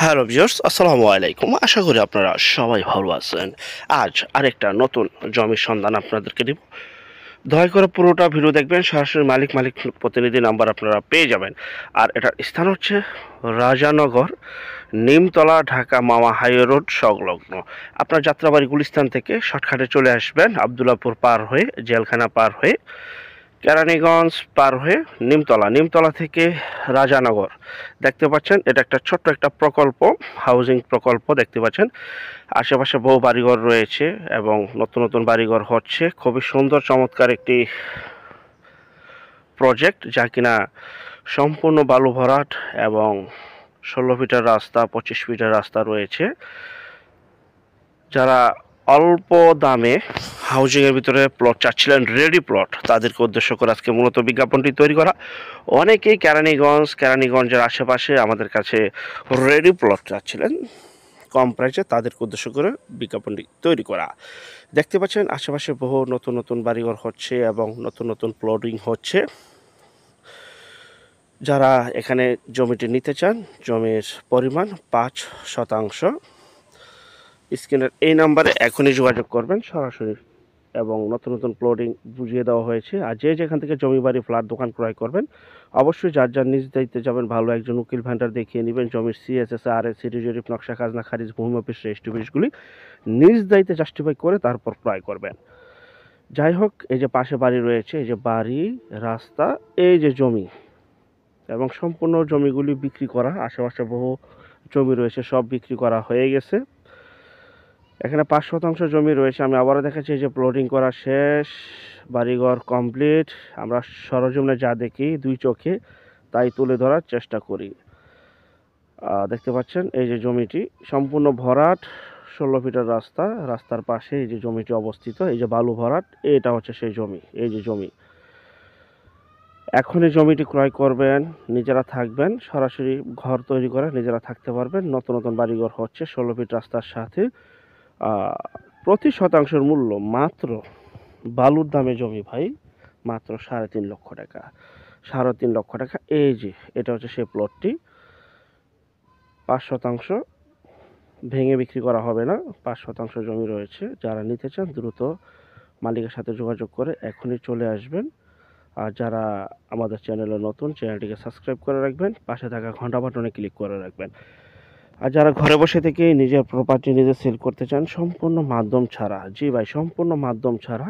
Hello viewers, আসসালামু আলাইকুম। আশা করি আপনারা সবাই ভালো আছেন। আজ আরেকটা নতুন জমির সন্ধান আপনাদেরকে দিব। দয়া করে পুরোটা ভিডিও দেখবেন, সরাসরি মালিক প্রতিনিধি নাম্বার আপনারা পেয়ে যাবেন। আর এটার স্থান হচ্ছে রাজানগর, নিমতলা, ঢাকা মাওয়া হাইওয়ে রোড সংলগ্ন। আপনার যাত্রাবাড়ি গুলিস্তান থেকে শর্টকাটে চলে আসবেন আবদুল্লাপুর পার হয়ে, জেলখানা পার হয়ে, কেরানীগঞ্জ পার হয়ে নিমতলা থেকে রাজানগর দেখতে পাচ্ছেন। এটা একটা ছোট্ট একটা প্রকল্প, হাউজিং প্রকল্প দেখতে পাচ্ছেন। আশেপাশে বহু বাড়িঘর রয়েছে এবং নতুন নতুন বাড়িঘর হচ্ছে। খুবই সুন্দর চমৎকার একটি প্রজেক্ট, যা কিনা সম্পূর্ণ বালু ভরাট এবং 16 ফিটের রাস্তা, 25 ফিটের রাস্তা রয়েছে। যারা অল্প দামে হাউজিংয়ের ভিতরে প্লট চাচ্ছিলেন, রেডি প্লট, তাদেরকে উদ্দেশ্য করে আজকে মূলত বিজ্ঞাপনটি তৈরি করা। অনেকেই কেরানীগঞ্জের আশেপাশে আমাদের কাছে রেডি প্লট চাচ্ছিলেন কম প্রাইসে, তাদেরকে উদ্দেশ্য করে বিজ্ঞাপনটি তৈরি করা। দেখতে পাচ্ছেন আশেপাশে বহু নতুন নতুন বাড়িঘর হচ্ছে এবং নতুন নতুন প্লটিং হচ্ছে। যারা এখানে জমিটি নিতে চান, জমির পরিমাণ 5%। স্ক্রিনের এই নাম্বারে এখনই যোগাযোগ করবেন সরাসরি, এবং নতুন নতুন প্লটিং বুঝিয়ে দেওয়া হয়েছে। আর যে যেখান থেকে জমি বাড়ি ফ্ল্যাট দোকান ক্রয় করবেন, অবশ্যই যার নিজ দায়িত্বে যাবেন, ভালো একজন উকিল ভ্যান্ডার দেখিয়ে নেবেন। জমির সিএসএস, আরএস, সিটি জরিপ, নকশা, খাজনা খারিজ, ভূমি অফিস, রেজিস্ট্রি অফিসগুলি নিজ দায়িত্বে জাস্টিফাই করে তারপর ক্রয় করবেন। যাই হোক, এই যে পাশে বাড়ি রয়েছে, এই যে বাড়ি, রাস্তা, এই যে জমি, এবং সম্পূর্ণ জমিগুলি বিক্রি করা। আশেপাশে বহু জমি রয়েছে, সব বিক্রি করা হয়ে গেছে। এখানে 5% জমি রয়েছে। আমি আবারও দেখাচ্ছি, এই যে প্লটিং করা শেষ, বাড়িঘর কমপ্লিট। আমরা সরজমিনে যা দেখি দুই চোখে তাই তুলে ধরার চেষ্টা করি। দেখতে পাচ্ছেন এই যে জমিটি সম্পূর্ণ ভরাট, 16 ফিটের রাস্তা, রাস্তার পাশে এই যে জমিটি অবস্থিত। এই যে বালু ভরাট, এটা হচ্ছে সেই জমি। এই যে জমি, এখনই জমিটি ক্রয় করবেন, নিজেরা থাকবেন, সরাসরি ঘর তৈরি করে নিজেরা থাকতে পারবেন। নতুন নতুন বাড়িঘর হচ্ছে 16 ফিট রাস্তার সাথে। প্রতি শতাংশের মূল্য মাত্র, বালুর দামে জমি ভাই, মাত্র 3.5 লক্ষ টাকা। 3.5 লক্ষ টাকা। এই যে এটা হচ্ছে সেই প্লটটি। 5% ভেঙে বিক্রি করা হবে না, 5% জমি রয়েছে। যারা নিতে চান দ্রুত মালিকের সাথে যোগাযোগ করে এখনই চলে আসবেন। আর যারা আমাদের চ্যানেলে নতুন, চ্যানেলটিকে সাবস্ক্রাইব করে রাখবেন, পাশে থাকা ঘন্টা বাটনে ক্লিক করে রাখবেন। আর যারা ঘরে বসে থেকে নিজের প্রপার্টি নিজে সেল করতে চান সম্পূর্ণ মাধ্যম ছাড়া, জি ভাই, সম্পূর্ণ মাধ্যম ছাড়া,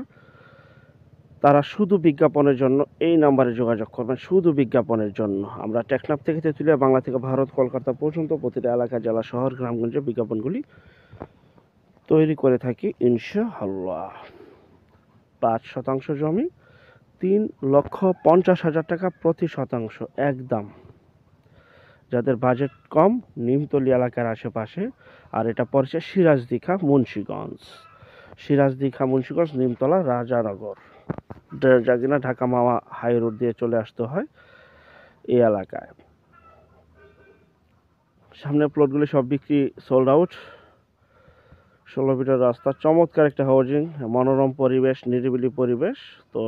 তারা শুধু বিজ্ঞাপনের জন্য এই নাম্বারে যোগাযোগ করবেন, শুধু বিজ্ঞাপনের জন্য। আমরা টেকনাফ থেকে তেঁতুলিয়া, বাংলা থেকে ভারত, কলকাতা পর্যন্ত প্রতিটা এলাকা, জেলা, শহর, গ্রামগঞ্জে বিজ্ঞাপনগুলি তৈরি করে থাকি ইনশাআল্লাহ। 5% জমি, 3,50,000 টাকা প্রতি শতাংশ একদম। যাদের বাজেট কম, নিমতলি এলাকার আশেপাশে। আর এটা পড়ছে সিরাজদিঘা, মুন্সিগঞ্জ, নিমতলা, রাজানগর, যা কিনা ঢাকা মাওয়া হাই রোড দিয়ে চলে আসতে হয় এই এলাকায়। সামনের প্লটগুলি সব বিক্রি, সোল্ড আউট। 16 ফিটের রাস্তা, চমৎকার একটা হাউজিং, মনোরম পরিবেশ, নিরিবিলি পরিবেশ। তো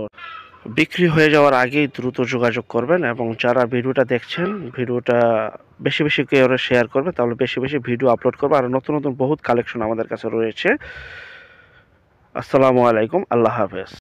বিক্রি হয়ে যাওয়ার আগেই দ্রুত যোগাযোগ করবেন। এবং যারা ভিডিওটা দেখছেন, ভিডিওটা বেশি বেশি করে শেয়ার করবে, তাহলে বেশি বেশি ভিডিও আপলোড করবে। আর নতুন নতুন বহুত কালেকশন আমাদের কাছে রয়েছে। আসসালামু আলাইকুম, আল্লাহ হাফেজ।